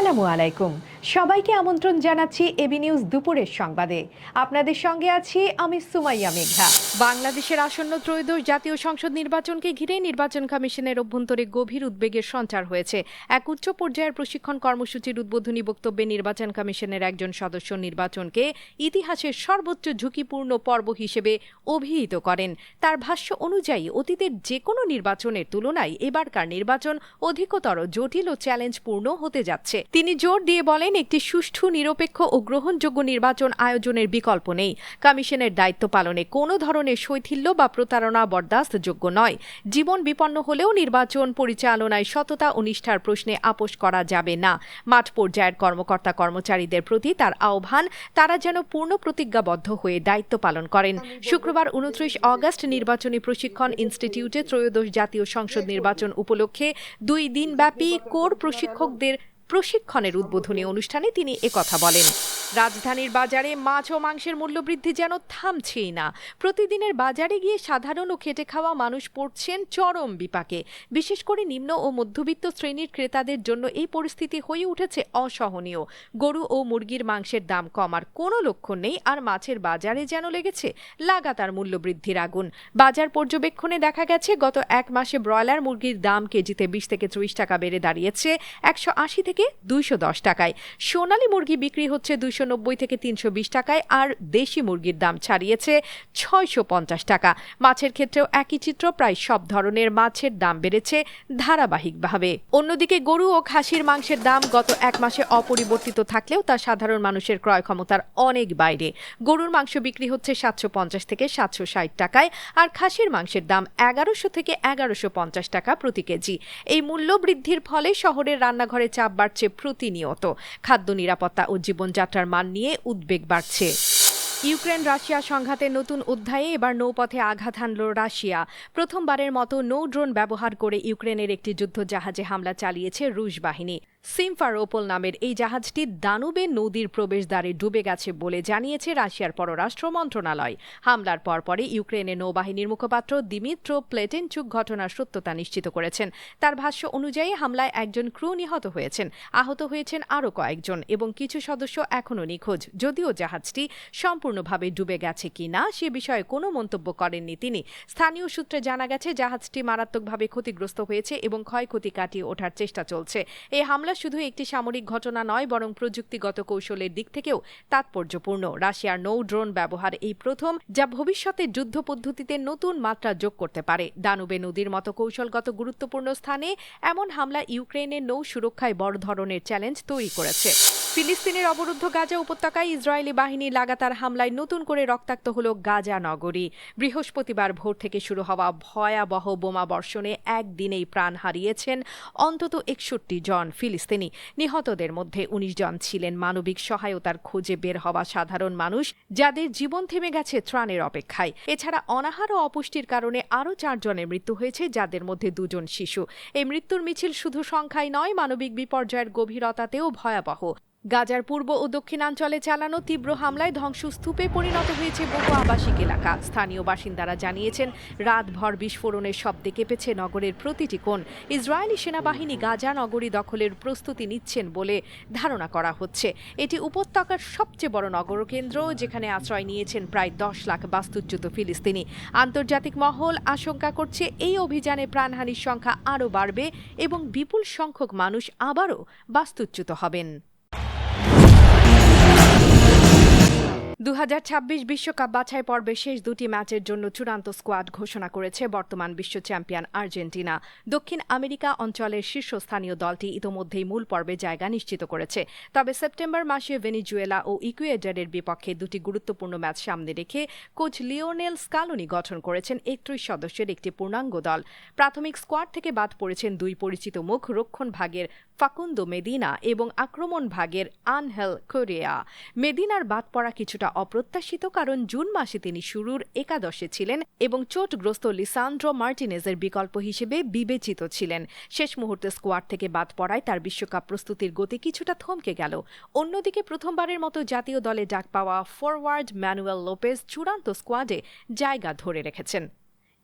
আসসালামু আলাইকুম। সবাইকে আমন্ত্রণ জানাচ্ছি এবি নিউজ দুপুরের সংবাদে। আপনাদের সঙ্গে আছি আমি সুমাইয়া মেঘা। বাংলাদেশের আসন্ন ত্রয়োদশ জাতীয় সংসদ নির্বাচনকে ঘিরে নির্বাচন কমিশনের অভ্যন্তরে গভীর উদ্বেগের সঞ্চার হয়েছে। এক উচ্চ পর্যায়ের প্রশিক্ষণ কর্মসূচির উদ্বোধনী বক্তব্যে নির্বাচন কমিশনের একজন সদস্য নির্বাচনকে ইতিহাসের সর্বোচ্চ ঝুঁকিপূর্ণ পর্ব হিসেবে অভিহিত করেন। তার ভাষ্য অনুযায়ী অতীতের যে কোনো নির্বাচনের তুলনায় এবারকার নির্বাচন অধিকতর জটিল ও চ্যালেঞ্জপূর্ণ হতে যাচ্ছে। তিনি জোর দিয়ে বলেন, একটি সুষ্ঠু, নিরপেক্ষ ও গ্রহণযোগ্য নির্বাচন আয়োজনের বিকল্প নেই। কমিশনের দায়িত্ব পালনে কোনো ধরনের শৈথিল্য বা প্রতারণা বরদাস্তযোগ্য নয়। জীবন বিপন্ন হলেও নির্বাচন পরিচালনায় সততা ও নিষ্ঠার প্রশ্নে আপোস করা যাবে না। মাঠ পর্যায়ের কর্মকর্তা কর্মচারীদের প্রতি তার আহ্বান, তারা যেন পূর্ণ প্রতিজ্ঞাবদ্ধ হয়ে দায়িত্ব পালন করেন। শুক্রবার 29 অগস্ট নির্বাচনী প্রশিক্ষণ ইনস্টিটিউটে ত্রয়োদশ জাতীয় সংসদ নির্বাচন উপলক্ষে 2 দিনব্যাপী কোর প্রশিক্ষকদের প্রশিক্ষণের উদ্বোধনী অনুষ্ঠানে তিনি একথা বলেন। রাজধানীর বাজারে মাছ ও মাংসের মূল্যবৃদ্ধি যেন থামছেই না। প্রতিদিনের বাজারে গিয়ে সাধারণ ও খেটে খাওয়া মানুষ পড়ছেন চরম বিপাকে। বিশেষ করে নিম্ন ও মধ্যবিত্ত শ্রেণীর ক্রেতাদের জন্য এই পরিস্থিতি হয়ে উঠেছে অসহনীয়। গরু ও মুরগির মাংসের দাম কমার কোনো লক্ষণ নেই, আর মাছের বাজারে যেন লেগেছে লাগাতার মূল্যবৃদ্ধির আগুন। বাজার পর্যবেক্ষণে দেখা গেছে, গত এক মাসে ব্রয়লার মুরগির দাম কেজিতে 20 থেকে 30 টাকা বেড়ে দাঁড়িয়েছে 180 থেকে 210 টাকায়। সোনালী মুরগি বিক্রি হচ্ছে 290 থেকে 320 টাকায়, আর দেশি মুরগির দাম ছাড়িয়েছে 650 টাকা। মাছের ক্ষেত্রেও একই চিত্র, প্রায় সব ধরনের মাছের দাম বেড়েছে ধারাবাহিকভাবে। অন্যদিকে গরু ও খাসির মাংসের দাম গত এক মাসে অপরিবর্তিত থাকলেও তা সাধারণ মানুষের ক্রয় ক্ষমতার অনেক বাইরে। গরুর মাংস বিক্রি হচ্ছে 750 থেকে 760 টাকায়, আর খাসির মাংসের দাম 1100 থেকে 1150 টাকা প্রতি কেজি। এই মূল্য বৃদ্ধির ফলে শহরের রান্নাঘরে চাপ বাড়ছে প্রতিনিয়ত। খাদ্য নিরাপত্তা ও জীবনযাত্রার মান নিয়ে উদ্বেগ বাড়ছে। ইউক্রেন রাশিয়া সংঘাতের নতুন অধ্যায়ে এবার নৌপথে আঘাত হানল রাশিয়া। প্রথমবারের মতো নৌ ড্রোন ব্যবহার করে ইউক্রেনের একটি যুদ্ধজাহাজে হামলা চালিয়েছে রুশ বাহিনী। সিমফারোপোল নামের এই জাহাজটি দানুবে নদীর প্রবেশদ্বারে ডুবে গেছে বলে জানিয়েছে রাশিয়ার পররাষ্ট্র মন্ত্রণালয়। হামলার পরপরই ইউক্রেনের নৌবাহিনীর মুখপাত্র দিমিত্র প্লেটেনচুক ঘটনার সত্যতা নিশ্চিত করেছেন। তার ভাষ্য অনুযায়ী হামলায় একজন ক্রু নিহত হয়েছেন, আহত হয়েছেন আরও কয়েকজন এবং কিছু সদস্য এখনও নিখোঁজ। যদিও জাহাজটি সম্পূর্ণভাবে ডুবে গেছে কিনা সে বিষয়ে কোনো মন্তব্য করেননি তিনি। স্থানীয় সূত্রে জানা গেছে, জাহাজটি মারাত্মকভাবে ক্ষতিগ্রস্ত হয়েছে এবং ক্ষয়ক্ষতি কাটিয়ে ওঠার চেষ্টা চলছে। এই হামলা শুধু একটি সামরিক ঘটনা নয়, বরং প্রযুক্তিগত কৌশলের দিক থেকেও তাৎপর্যপূর্ণ। রাশিয়ার নৌ ড্রোন ব্যবহার এই প্রথম, যা ভবিষ্যতে যুদ্ধ পদ্ধতিতে নতুন মাত্রা যোগ করতে পারে। দানুবে নদীর মতো কৌশলগত গুরুত্বপূর্ণ স্থানে এমন হামলা ইউক্রেনের নৌ সুরক্ষায় বড় ধরনের চ্যালেঞ্জ তৈরি করেছে। ফিলিস্তিনের অবরুদ্ধ গাজা উপত্যকায় ইসরায়েলি বাহিনীর লাগাতার হামলায় নতুন করে রক্তাক্ত হল গাজা নগরী। বৃহস্পতিবার ভোর থেকে শুরু হওয়া ভয়াবহ বোমা বর্ষণে একদিনেই প্রাণ হারিয়েছেন অন্তত 61 জন ফিলিস্তিনি। নিহতদের মধ্যে 19 জন ছিলেন মানবিক সহায়তার খোঁজে বের হওয়া সাধারণ মানুষ, যাদের জীবন থেমে গেছে ত্রাণের অপেক্ষায়। এছাড়া অনাহার ও অপুষ্টির কারণে আরও 4 জনের মৃত্যু হয়েছে, যাদের মধ্যে 2 জন শিশু। এই মৃত্যুর মিছিল শুধু সংখ্যায় নয়, মানবিক বিপর্যয়ের গভীরতাতেও ভয়াবহ। গাজার পূর্ব ও দক্ষিণাঞ্চলে চালানো তীব্র হামলায় ধ্বংসস্তূপে পরিণত হয়েছে বহু আবাসিক এলাকা। স্থানীয় বাসিন্দারা জানিয়েছেন, রাতভর বিস্ফোরণের শব্দে কেঁপেছে নগরের প্রতিটি কোণ। ইসরায়েলি সেনাবাহিনী গাজা নগরী দখলের প্রস্তুতি নিচ্ছেন বলে ধারণা করা হচ্ছে। এটি উপত্যকার সবচেয়ে বড় নগরকেন্দ্র, যেখানে আশ্রয় নিয়েছেন প্রায় 10 লাখ বাস্তুচ্যুত ফিলিস্তিনি। আন্তর্জাতিক মহল আশঙ্কা করছে, এই অভিযানে প্রাণহানির সংখ্যা আরও বাড়বে এবং বিপুল সংখ্যক মানুষ আবারও বাস্তুচ্যুত হবেন। 2026 বিশ্বকাপ বাছাই পর্বে শেষ 2টি ম্যাচের জন্য চূড়ান্ত স্কোয়াড ঘোষণা করেছে বর্তমান বিশ্ব চ্যাম্পিয়ন আর্জেন্টিনা। দক্ষিণ আমেরিকা অঞ্চলের শীর্ষস্থানীয় দলটি ইতোমধ্যেই মূল পর্বে জায়গা নিশ্চিত করেছে। তবে সেপ্টেম্বর মাসে ভেনেজুয়েলা ও ইকুয়েডরের বিপক্ষে 2টি গুরুত্বপূর্ণ ম্যাচ সামনে রেখে কোচ লিওনেল স্কালোনি গঠন করেছেন 31 সদস্যের একটি পূর্ণাঙ্গ দল। প্রাথমিক স্কোয়াড থেকে বাদ পড়েছেন 2 পরিচিত মুখ, রক্ষণ ভাগের ফাকুন্দো মেদিনা এবং আক্রমণ ভাগের আনহেল কোরিয়া। মেদিনার বাদ পড়া কিছুটা অপ্রত্যাশিত, কারণ জুন মাসে তিনি শুরুর একাদশে ছিলেন এবং চোটগ্রস্ত লিসান্ড্রো মার্টিনেজের বিকল্প হিসেবে বিবেচিত ছিলেন। শেষ মুহূর্তে স্কোয়াড থেকে বাদ পড়ায় তার বিশ্বকাপ প্রস্তুতির গতি কিছুটা থমকে গেল। অন্যদিকে প্রথমবারের মতো জাতীয় দলে ডাক পাওয়া ফরওয়ার্ড ম্যানুয়েল লোপেজ চূড়ান্ত স্কোয়াডে জায়গা ধরে রেখেছেন।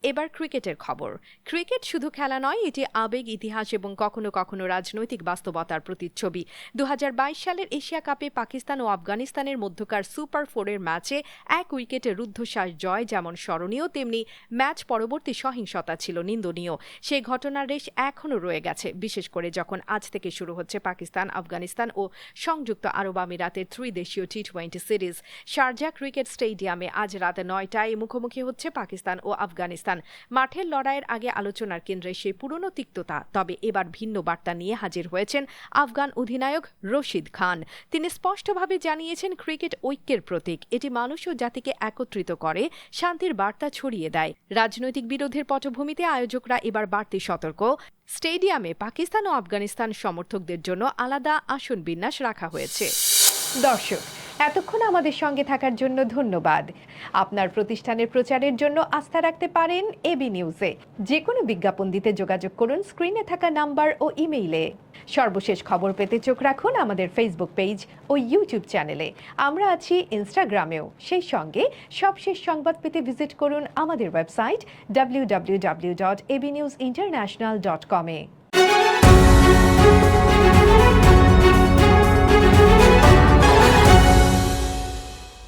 এবার ক্রিকেটের খবর। ক্রিকেট শুধু খেলা নয়, এটি আবেগ, ইতিহাস এবং কখনো কখনো রাজনৈতিক বাস্তবতার প্রতিচ্ছবি। 2022 সালের এশিয়া কাপে পাকিস্তান ও আফগানিস্তানের মধ্যকার সুপার 4-এর ম্যাচে 1 উইকেটে রুদ্ধশ্বাস জয় যেমন স্মরণীয়, তেমনি ম্যাচ পরবর্তী সহিংসতা ছিল নিন্দনীয়। সেই ঘটনার রেশ এখনও রয়ে গেছে, বিশেষ করে যখন আজ থেকে শুরু হচ্ছে পাকিস্তান, আফগানিস্তান ও সংযুক্ত আরব আমিরাতের ত্রিদেশীয় টি-20 সিরিজ। শারজা ক্রিকেট স্টেডিয়ামে আজ রাত 9টায় মুখোমুখি হচ্ছে পাকিস্তান ও আফগানিস্তান। মাঠের লড়াইয়ের আগে আলোচনার কেন্দ্রে সেই পুরনো তিক্ততা, তবে এবার ভিন্ন বার্তা নিয়ে হাজির হয়েছেন আফগান অধিনায়ক রশিদ খান। তিনি স্পষ্টভাবে জানিয়েছেন, ক্রিকেট ঐক্যের প্রতীক, এটি মানুষ ও জাতিকে একত্রিত করে, শান্তির বার্তা ছড়িয়ে দেয়। রাজনৈতিক বিরোধের পটভূমিতে আয়োজকরা এবার বাড়তি সতর্ক। স্টেডিয়ামে পাকিস্তান ও আফগানিস্তান সমর্থকদের জন্য আলাদা আসন বিন্যাস রাখা হয়েছে। দর্শক, এতক্ষণ আমাদের সঙ্গে থাকার জন্য ধন্যবাদ। আপনার প্রতিষ্ঠানের প্রচারের জন্য আস্থা রাখতে পারেন এবি নিউজে। যে কোনো বিজ্ঞাপন দিতে যোগাযোগ করুন স্ক্রিনে থাকা নাম্বার ও ইমেইলে। সর্বশেষ খবর পেতে চোখ রাখুন আমাদের ফেসবুক পেজ ও ইউটিউব চ্যানেলে। আমরা আছি ইনস্টাগ্রামেও। সেই সঙ্গে সবশেষ সংবাদ পেতে ভিজিট করুন আমাদের ওয়েবসাইট www.abnewsinternational.com-এ।